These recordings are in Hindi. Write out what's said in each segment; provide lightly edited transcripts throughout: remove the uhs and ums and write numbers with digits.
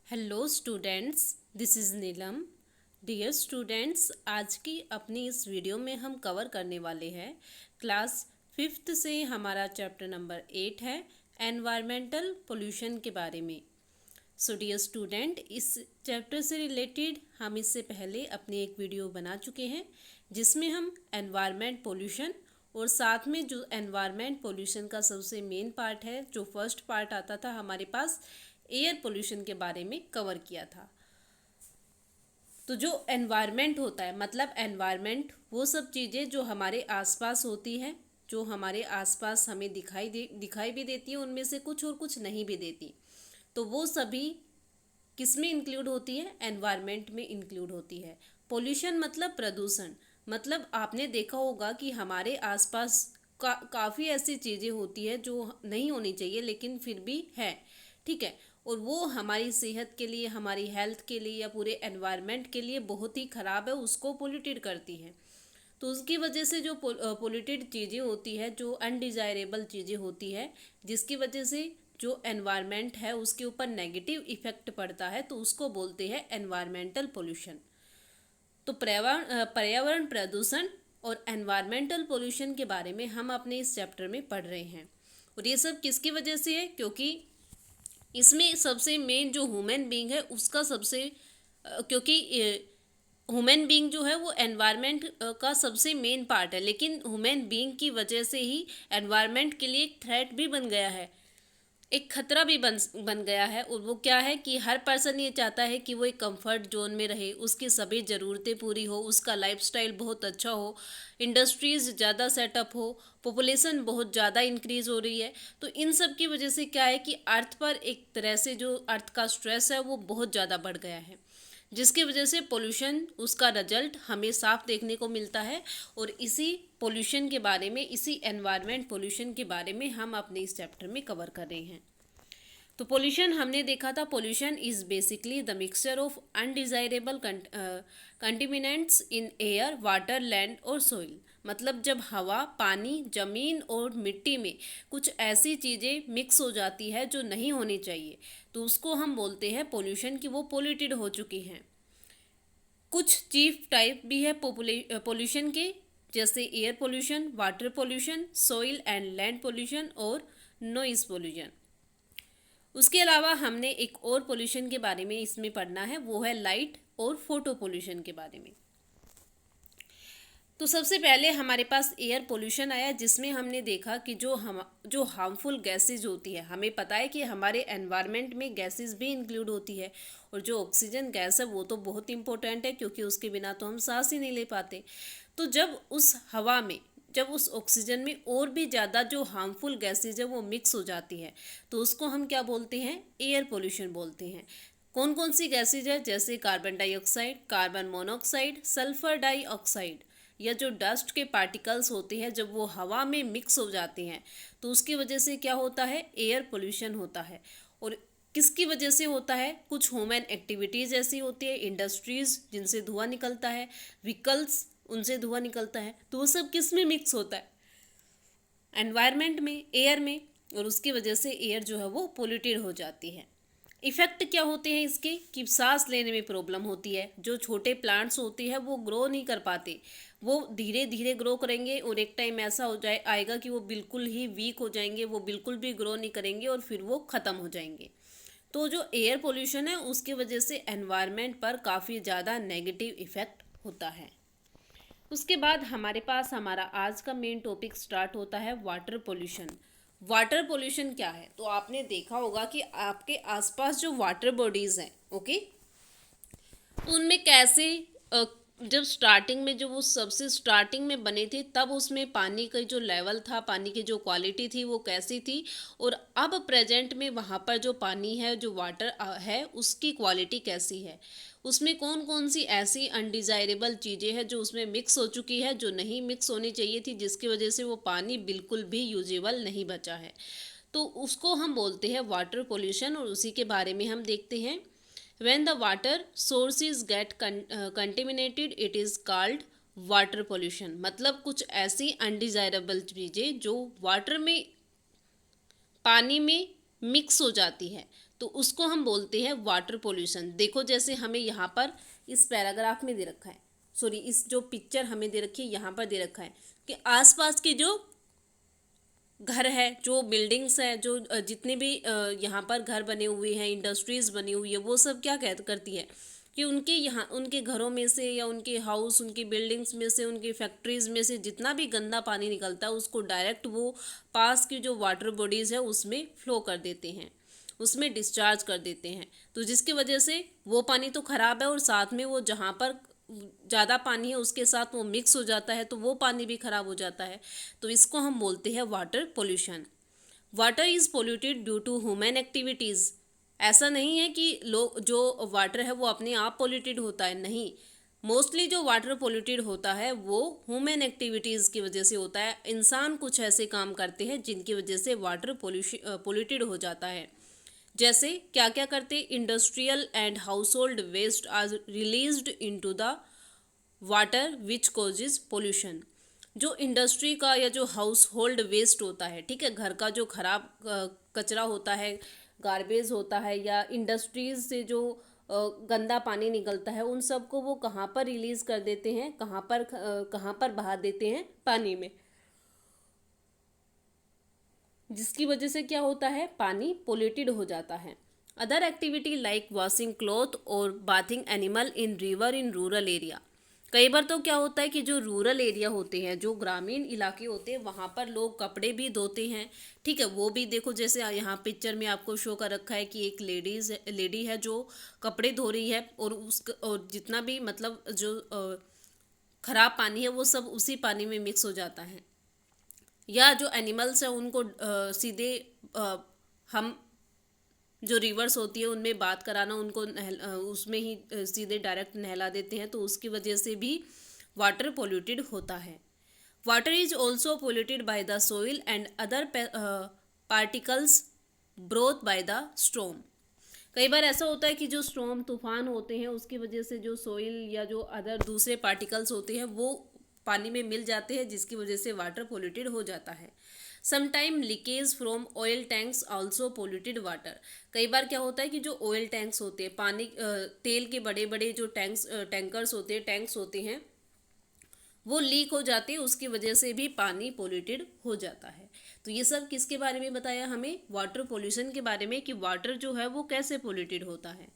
Hello students, this is Neelam. Dear students, आज की अपनी इस वीडियो में हम कवर करने वाले हैं क्लास फिफ्थ से हमारा चैप्टर नंबर 8 है एनवायरमेंटल पोल्यूशन के बारे में। सो डियर स्टूडेंट, इस चैप्टर से रिलेटेड हम इससे पहले अपनी एक वीडियो बना चुके हैं जिसमें हम एनवायरमेंट पोल्यूशन और साथ में जो एनवायरमेंट पोल्यूशन का सबसे मेन पार्ट है, जो फर्स्ट पार्ट आता था हमारे पास, एयर पोल्यूशन के बारे में कवर किया था। तो जो एनवायरनमेंट होता है, मतलब एनवायरनमेंट वो सब चीज़ें जो हमारे आसपास होती है, जो हमारे आसपास हमें दिखाई भी देती है, उनमें से कुछ और कुछ नहीं भी देती, तो वो सभी किस में इंक्लूड होती है? एनवायरनमेंट में इंक्लूड होती है। पोल्यूशन मतलब प्रदूषण, मतलब आपने देखा होगा कि हमारे आसपास काफ़ी ऐसी चीज़ें होती है जो नहीं होनी चाहिए लेकिन फिर भी है, ठीक है, और वो हमारी सेहत के लिए, हमारी हेल्थ के लिए या पूरे एनवायरनमेंट के लिए बहुत ही ख़राब है, उसको पोल्यूटेड करती है। तो उसकी वजह से जो पोल्यूटेड चीज़ें होती है, जो अनडिज़ायरेबल चीज़ें होती है, जिसकी वजह से जो एनवायरनमेंट है उसके ऊपर नेगेटिव इफेक्ट पड़ता है, तो उसको बोलते हैं एनवायरमेंटल पोल्यूशन। तो पर्यावरण प्रदूषण और एनवायरमेंटल पोल्यूशन के बारे में हम अपने इस चैप्टर में पढ़ रहे हैं। और ये सब किसकी वजह से है? क्योंकि इसमें सबसे मेन जो ह्यूमन बीइंग है उसका सबसे क्योंकि ह्यूमन बीइंग जो है वो एनवायरनमेंट का सबसे मेन पार्ट है, लेकिन ह्यूमन बीइंग की वजह से ही एनवायरनमेंट के लिए एक थ्रेट भी बन गया है, एक खतरा भी बन गया है। और वो क्या है कि हर पर्सन ये चाहता है कि वो एक कंफर्ट जोन में रहे, उसकी सभी ज़रूरतें पूरी हो, उसका लाइफस्टाइल बहुत अच्छा हो, इंडस्ट्रीज़ ज़्यादा सेटअप हो, पॉपुलेशन बहुत ज़्यादा इंक्रीज़ हो रही है। तो इन सब की वजह से क्या है कि अर्थ पर एक तरह से जो अर्थ का स्ट्रेस है वो बहुत ज़्यादा बढ़ गया है, जिसकी वजह से पोल्यूशन, उसका रिजल्ट हमें साफ देखने को मिलता है। और इसी पोल्यूशन के बारे में, इसी एनवायरनमेंट पोल्यूशन के बारे में हम अपने इस चैप्टर में कवर कर रहे हैं। तो पोल्यूशन हमने देखा था, pollution is basically the mixture of undesirable contaminants in air, water, land और सोइल। मतलब जब हवा, पानी, ज़मीन और मिट्टी में कुछ ऐसी चीज़ें मिक्स हो जाती है जो नहीं होनी चाहिए, तो उसको हम बोलते हैं पोल्यूशन, कि वो पोल्यूटेड हो चुकी हैं। कुछ चीफ टाइप भी है पोल्यूशन के, जैसे air pollution, water pollution, soil and land pollution और नॉइज़ पोल्यूशन। उसके अलावा हमने एक और पोल्यूशन के बारे में इसमें पढ़ना है, वो है लाइट और फोटो पोल्यूशन के बारे में। तो सबसे पहले हमारे पास एयर पोल्यूशन आया, जिसमें हमने देखा कि जो हार्मफुल गैसेज होती है, हमें पता है कि हमारे एनवायरनमेंट में गैसेज भी इंक्लूड होती है, और जो ऑक्सीजन गैस है वो तो बहुत इंपॉर्टेंट है, क्योंकि उसके बिना तो हम सांस ही नहीं ले पाते। तो जब उस हवा में, जब उस ऑक्सीजन में और भी ज़्यादा जो हार्मफुल गैसेज है वो मिक्स हो जाती है, तो उसको हम क्या बोलते हैं? एयर पोल्यूशन बोलते हैं। कौन कौन सी गैसेज है? जैसे carbon dioxide, carbon monoxide, sulphur dioxide, या जो डस्ट के पार्टिकल्स होते हैं, जब वो हवा में मिक्स हो जाते हैं, तो उसकी वजह से क्या होता है? एयर पोल्यूशन होता है। और किसकी वजह से होता है? कुछ ह्यूमन एक्टिविटीज़ ऐसी होती है, इंडस्ट्रीज़ जिनसे धुआं निकलता है, व्हीकल्स उनसे धुआं निकलता है, तो वो सब किस में मिक्स होता है? एनवायरनमेंट में, एयर में, और उसकी वजह से एयर जो है वो पोल्यूटेड हो जाती है। इफ़ेक्ट क्या होते हैं इसके? कि सांस लेने में प्रॉब्लम होती है, जो छोटे प्लांट्स होते हैं वो ग्रो नहीं कर पाते, वो धीरे धीरे ग्रो करेंगे, और एक टाइम ऐसा हो जाए आएगा कि वो बिल्कुल ही वीक हो जाएंगे, वो बिल्कुल भी ग्रो नहीं करेंगे और फिर वो ख़त्म हो जाएंगे। तो जो एयर पोल्यूशन है उसकी वजह से एनवायरनमेंट पर काफ़ी ज़्यादा नेगेटिव इफ़ेक्ट होता है। उसके बाद हमारे पास हमारा आज का मेन टॉपिक स्टार्ट होता है, वाटर पोल्यूशन। वाटर पोल्यूशन क्या है? तो आपने देखा होगा कि आपके आसपास जो वाटर बॉडीज़ हैं, ओके, तो उनमें कैसे जब स्टार्टिंग में, जो वो सबसे स्टार्टिंग में बने थे, तब उसमें पानी का जो लेवल था, पानी की जो क्वालिटी थी वो कैसी थी, और अब प्रेजेंट में वहाँ पर जो पानी है, जो वाटर है, उसकी क्वालिटी कैसी है, उसमें कौन कौन सी ऐसी अनडिज़ायरेबल चीज़ें हैं जो उसमें मिक्स हो चुकी है, जो नहीं मिक्स होनी चाहिए थी, जिसकी वजह से वो पानी बिल्कुल भी यूजेबल नहीं बचा है। तो उसको हम बोलते हैं वाटर पोल्यूशन, और उसी के बारे में हम देखते हैं। When the water sources get contaminated, it is called water pollution. मतलब कुछ ऐसी अनडिज़ायरेबल चीज़ें जो वाटर में, पानी में मिक्स हो जाती है, तो तो उसको हम बोलते हैं वाटर पोल्यूशन। देखो जैसे हमें यहाँ पर इस पैराग्राफ में दे रखा है, सॉरी इस जो पिक्चर हमें दे रखी है यहाँ पर दे रखा है कि आसपास के जो घर है, जो बिल्डिंग्स हैं, जो जितने भी यहाँ पर घर बने हुए हैं, इंडस्ट्रीज़ बनी हुई है, वो सब क्या करती है कि उनके यहाँ उनके घरों में से या उनके हाउस, उनकी बिल्डिंग्स में से, उनकी फैक्ट्रीज़ में से जितना भी गंदा पानी निकलता है उसको डायरेक्ट वो पास की जो वाटर बॉडीज़ है उसमें फ्लो कर देते हैं, उसमें डिस्चार्ज कर देते हैं। तो जिसकी वजह से वो पानी तो ख़राब है और साथ में वो जहाँ पर ज़्यादा पानी है उसके साथ वो मिक्स हो जाता है तो वो पानी भी ख़राब हो जाता है। तो इसको हम बोलते हैं water pollution. Water is polluted due to human activities. ऐसा नहीं है कि लोग जो वाटर है वो अपने आप पोल्यूटेड होता है, नहीं। मोस्टली जो वाटर पोल्यूटेड होता है वो ह्यूमन एक्टिविटीज़ की वजह से होता है। इंसान कुछ ऐसे काम करते हैं जिनकी वजह से वाटर पोल्यूटेड हो जाता है। जैसे क्या क्या करते, industrial and household waste are released into the water which causes pollution. जो इंडस्ट्री का या जो हाउस होल्ड वेस्ट होता है, ठीक है, घर का जो खराब कचरा होता है, गार्बेज होता है, या इंडस्ट्रीज से जो गंदा पानी निकलता है, उन सब को वो कहाँ पर रिलीज कर देते हैं, कहाँ पर बहा देते हैं, पानी में। जिसकी वजह से क्या होता है, पानी पोल्यूटेड हो जाता है। Other activity like washing cloth और bathing animal in river in rural area. कई बार तो क्या होता है कि जो रूरल एरिया होते हैं, जो ग्रामीण इलाके होते हैं, वहाँ पर लोग कपड़े भी धोते हैं, ठीक है। वो भी देखो जैसे यहाँ पिक्चर में आपको शो कर रखा है कि एक लेडी है जो कपड़े धो रही है और जितना भी मतलब जो खराब पानी है वो सब उसी पानी में मिक्स हो जाता है। या जो एनिमल्स हैं उनको सीधे हम जो रिवर्स होती है उनमें बात कराना, उनको उसमें ही सीधे डायरेक्ट नहला देते हैं, तो उसकी वजह से भी वाटर पोल्यूटेड होता है। Water is also polluted by the soil and other particles broth by the storm. कई बार ऐसा होता है कि जो स्टॉर्म तूफान होते हैं उसकी वजह से जो सोइल या जो अदर दूसरे पार्टिकल्स होते हैं वो पानी में मिल जाते हैं, जिसकी वजह से वाटर पोल्यूटेड हो जाता है। Sometime leakage from oil tanks also polluted water. कई बार क्या होता है कि जो ऑयल टैंक्स होते हैं, पानी तेल के बड़े बड़े जो टैंक्स होते हैं वो लीक हो जाते हैं, उसकी वजह से भी पानी पोल्यूटेड हो जाता है। तो ये सब किसके बारे में बताया हमें, वाटर पोल्यूशन के बारे में, कि वाटर जो है वो कैसे पोल्यूटेड होता है।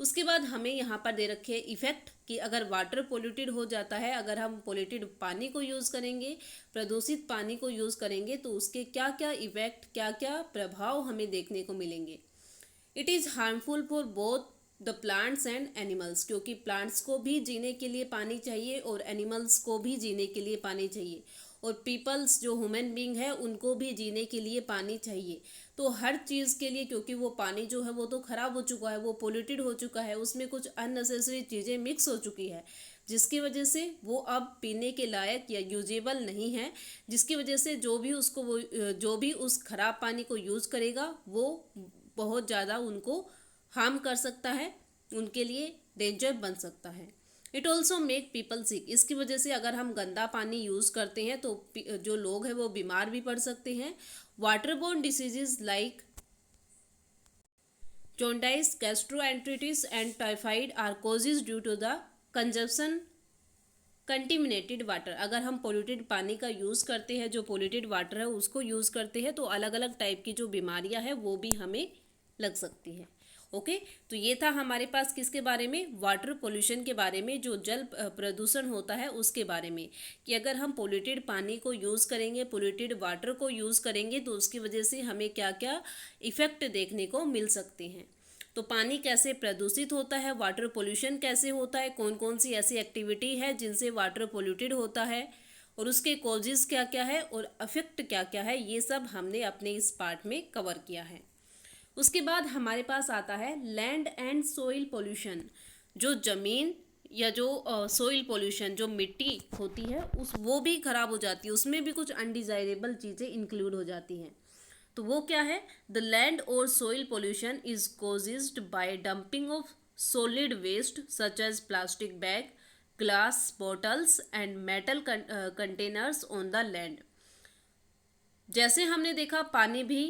उसके बाद हमें यहाँ पर दे रखे इफ़ेक्ट कि अगर वाटर पोल्यूटेड हो जाता है, अगर हम पोल्यूटेड पानी को यूज़ करेंगे, प्रदूषित पानी को यूज़ करेंगे, तो उसके क्या क्या इफ़ेक्ट, क्या क्या प्रभाव हमें देखने को मिलेंगे। It is harmful for both the plants and animals, क्योंकि प्लांट्स को भी जीने के लिए पानी चाहिए और एनिमल्स को भी जीने के लिए पानी चाहिए, और पीपल्स जो ह्यूमन बींग है उनको भी जीने के लिए पानी चाहिए। तो हर चीज़ के लिए, क्योंकि वो पानी जो है वो तो ख़राब हो चुका है, वो पोल्यूटेड हो चुका है, उसमें कुछ अननेसेसरी चीज़ें मिक्स हो चुकी है, जिसकी वजह से वो अब पीने के लायक या यूजेबल नहीं है, जिसकी वजह से जो भी उस खराब पानी को यूज़ करेगा वो बहुत ज़्यादा उनको हार्म कर सकता है, उनके लिए डेंजर बन सकता है। इट ऑल्सो मेक पीपल सिक। इसकी वजह से अगर हम गंदा पानी यूज़ करते हैं तो जो लोग हैं वो बीमार भी पड़ सकते हैं। Water borne diseases like jaundice, gastroenteritis and typhoid are causes due to the consumption contaminated water. अगर हम पोल्यूटेड पानी का यूज़ करते हैं, जो पोल्यूटेड वाटर है उसको यूज़ करते हैं, तो अलग अलग टाइप की जो बीमारियां हैं वो भी हमें लग सकती हैं। ओके, तो ये था हमारे पास किसके बारे में, वाटर पोल्यूशन के बारे में, जो जल प्रदूषण होता है उसके बारे में, कि अगर हम पोल्यूटेड पानी को यूज़ करेंगे, पोल्यूटेड वाटर को यूज़ करेंगे, तो उसकी वजह से हमें क्या क्या इफ़ेक्ट देखने को मिल सकते हैं। तो पानी कैसे प्रदूषित होता है, वाटर पोल्यूशन कैसे होता है, कौन कौन सी ऐसी एक्टिविटी है जिनसे वाटर पोल्यूटेड होता है, और उसके कॉजेज़ क्या क्या है और अफेक्ट क्या क्या है, ये सब हमने अपने इस पार्ट में कवर किया है। उसके बाद हमारे पास आता है लैंड एंड सोइल पोल्यूशन। जो ज़मीन या जो सोइल पोल्यूशन, जो मिट्टी होती है वो भी ख़राब हो जाती है, उसमें भी कुछ अनडिज़ायरेबल चीज़ें इंक्लूड हो जाती हैं। तो वो क्या है, द लैंड और soil pollution is caused by dumping of solid waste such as plastic bag, glass bottles and metal containers on the land. जैसे हमने देखा पानी भी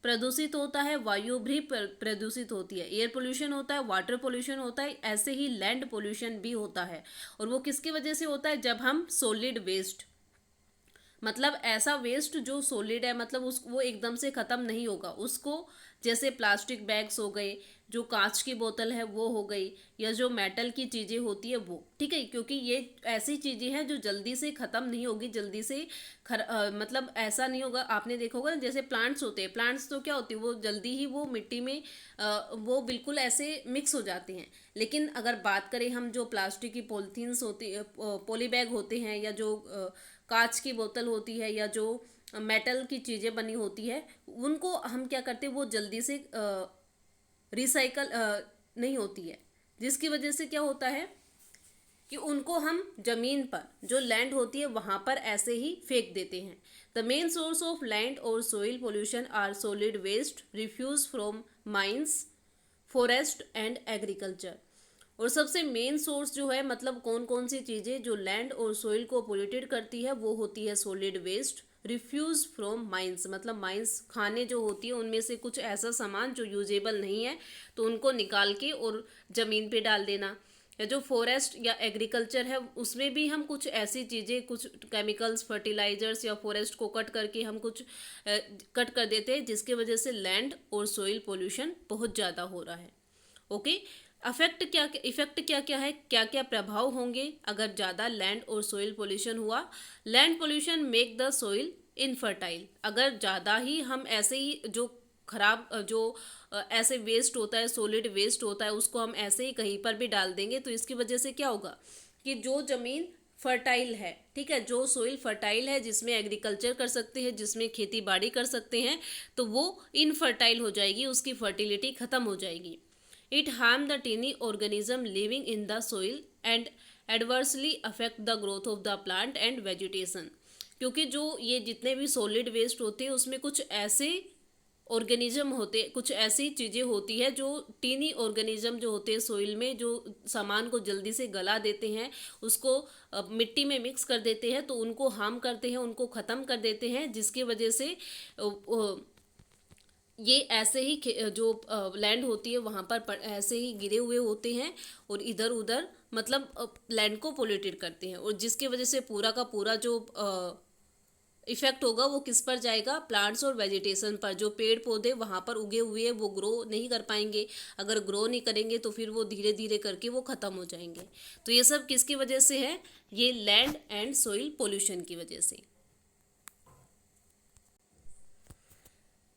प्रदूषित होता है, वायु भी प्रदूषित होती है, एयर पोल्यूशन होता है, वाटर पोल्यूशन होता है, ऐसे ही लैंड पोल्यूशन भी होता है। और वो किसकी वजह से होता है? जब हम सॉलिड वेस्ट, मतलब ऐसा वेस्ट जो सॉलिड है, मतलब उस वो एकदम से ख़त्म नहीं होगा, उसको जैसे प्लास्टिक बैग्स हो गए, जो कांच की बोतल है वो हो गई, या जो मेटल की चीज़ें होती है वो, ठीक है, क्योंकि ये ऐसी चीज़ें हैं जो जल्दी से ख़त्म नहीं होगी, जल्दी से मतलब ऐसा नहीं होगा। आपने देखा होगा ना, जैसे प्लांट्स होते हैं, प्लांट्स तो क्या होती है, वो जल्दी ही वो मिट्टी में वो बिल्कुल ऐसे मिक्स हो जाती हैं। लेकिन अगर बात करें हम, जो प्लास्टिक की पॉलीथीन्स होती है, पॉली बैग होते हैं, या जो कांच की बोतल होती है, या जो मेटल की चीज़ें बनी होती है, उनको हम क्या करते हैं, वो जल्दी से रिसाइकल नहीं होती है, जिसकी वजह से क्या होता है कि उनको हम जमीन पर, जो लैंड होती है वहाँ पर ऐसे ही फेंक देते हैं। The main source of land और soil pollution are solid waste, refuse from mines, forest and agriculture. और सबसे मेन सोर्स जो है, मतलब कौन कौन सी चीज़ें जो लैंड और सोइल को पोल्यूटेड करती है, वो होती है solid waste, refuse from mines, मतलब माइंस खाने जो होती है उनमें से कुछ ऐसा सामान जो यूजेबल नहीं है तो उनको निकाल के और ज़मीन पे डाल देना, या जो फॉरेस्ट या एग्रीकल्चर है उसमें भी हम कुछ ऐसी चीज़ें, कुछ केमिकल्स, फर्टिलाइजर्स या फॉरेस्ट को कट करके हम कुछ कट कर देते हैं, जिसकी वजह से लैंड और सोइल पोल्यूशन बहुत ज़्यादा हो रहा है। ओके, इफेक्ट क्या क्या है, क्या क्या प्रभाव होंगे अगर ज़्यादा लैंड और सोइल पोल्यूशन हुआ? Land pollution make the soil infertile, अगर ज़्यादा ही हम ऐसे ही जो खराब जो ऐसे वेस्ट होता है, सॉलिड वेस्ट होता है, उसको हम ऐसे ही कहीं पर भी डाल देंगे तो इसकी वजह से क्या होगा कि जो ज़मीन फर्टाइल है, ठीक है, जो सोइल फर्टाइल है, जिसमें एग्रीकल्चर कर सकते हैं, जिसमें खेती बाड़ी कर सकते हैं, तो वो इनफर्टाइल हो जाएगी, उसकी फर्टिलिटी ख़त्म हो जाएगी। It harm the tiny organism living in the soil and adversely affect the growth of the plant and vegetation, क्योंकि जो ये जितने भी सॉलिड वेस्ट होते हैं उसमें कुछ ऐसे ऑर्गेनिज्म होते, कुछ ऐसी चीज़ें होती है जो टीनी ऑर्गेनिज्म जो होते हैं सोइल में, जो सामान को जल्दी से गला देते हैं, उसको मिट्टी में मिक्स कर देते हैं, तो उनको हार्म करते हैं, उनको ख़त्म कर देते हैं, जिसकी वजह से ये ऐसे ही जो लैंड होती है वहाँ पर ऐसे ही गिरे हुए होते हैं और इधर उधर, मतलब लैंड को पोल्यूटेड करते हैं, और जिसकी वजह से पूरा का पूरा जो इफेक्ट होगा वो किस पर जाएगा? प्लांट्स और वेजिटेशन पर। जो पेड़ पौधे वहाँ पर उगे हुए हैं वो ग्रो नहीं कर पाएंगे, अगर ग्रो नहीं करेंगे तो फिर वो धीरे धीरे करके वो ख़त्म हो जाएंगे। तो ये सब किसकी वजह से है? ये लैंड एंड सोइल पोल्यूशन की वजह से।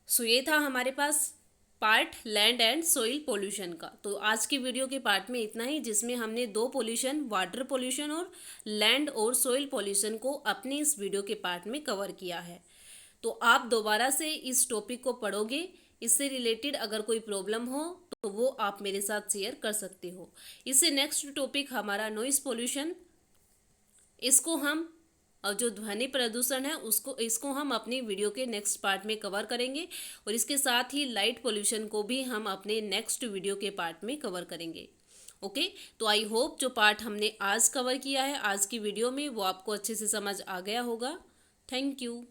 सो ये था हमारे पास part land and soil pollution का। तो आज की वीडियो के पार्ट में इतना ही, जिसमें हमने दो पोल्यूशन, वाटर पोल्यूशन और लैंड और सोइल पोल्यूशन को अपनी इस वीडियो के पार्ट में कवर किया है। तो आप दोबारा से इस टॉपिक को पढ़ोगे, इससे रिलेटेड अगर कोई प्रॉब्लम हो तो वो आप मेरे साथ शेयर कर सकते हो। इससे नेक्स्ट टॉपिक हमारा नॉइस पोल्यूशन, इसको हम, और जो ध्वनि प्रदूषण है इसको हम अपनी वीडियो के नेक्स्ट पार्ट में कवर करेंगे, और इसके साथ ही लाइट पोल्यूशन को भी हम अपने नेक्स्ट वीडियो के पार्ट में कवर करेंगे। ओके, तो आई होप जो पार्ट हमने आज कवर किया है आज की वीडियो में वो आपको अच्छे से समझ आ गया होगा। Thank you.